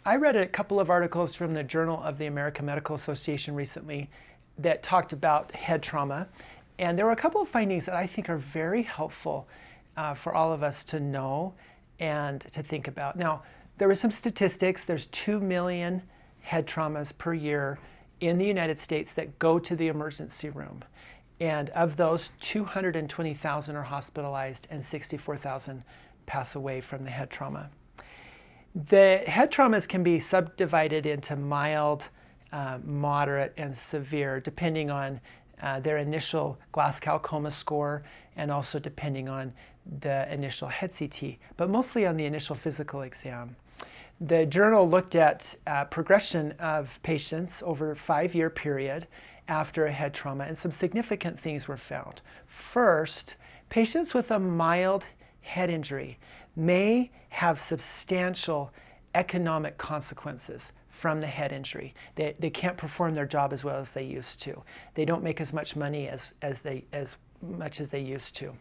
I read a couple of articles from the Journal of the American Medical Association recently that talked about head trauma. And there were a couple of findings that I think are very helpful for all of us to know and to think about. Now, there were some statistics. There's 2 million head traumas per year in the United States that go to the emergency room. And of those, 220,000 are hospitalized and 64,000 pass away from the head trauma. The head traumas can be subdivided into mild, moderate, and severe, depending on their initial Glasgow Coma score and also depending on the initial head CT, but mostly on the initial physical exam. The journal looked at progression of patients over a 5-year period after a head trauma, and some significant things were found. First, patients with a mild head injury may have substantial economic consequences from the head injury. They can't perform their job as well as they used to. They don't make as much money as much as they used to.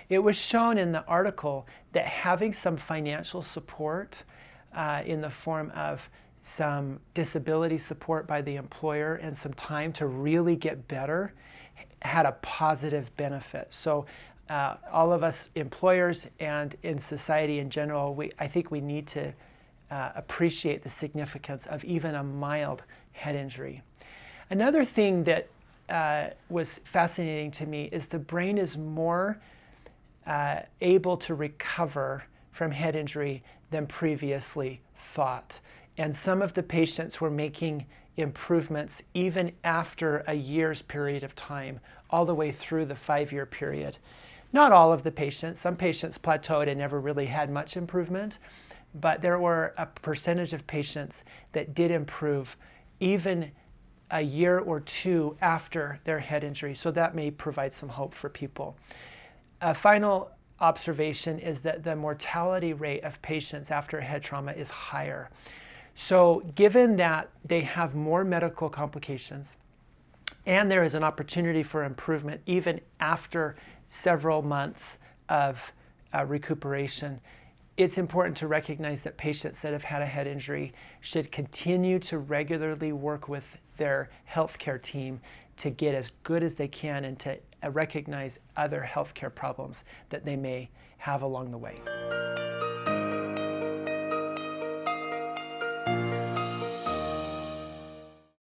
It was shown in the article that having some financial support in the form of some disability support by the employer and some time to really get better had a positive benefit. So all of us employers and in society in general, I think we need to appreciate the significance of even a mild head injury. Another thing that was fascinating to me is the brain is more able to recover from head injury than previously thought. And some of the patients were making improvements even after a year's period of time, all the way through the 5-year period. Not all of the patients. Some patients plateaued and never really had much improvement, but there were a percentage of patients that did improve even a year or 2 after their head injury. So that may provide some hope for people. A final observation is that the mortality rate of patients after a head trauma is higher. So given that they have more medical complications and there is an opportunity for improvement even after several months of recuperation, it's important to recognize that patients that have had a head injury should continue to regularly work with their healthcare team to get as good as they can and to recognize other healthcare problems that they may have along the way.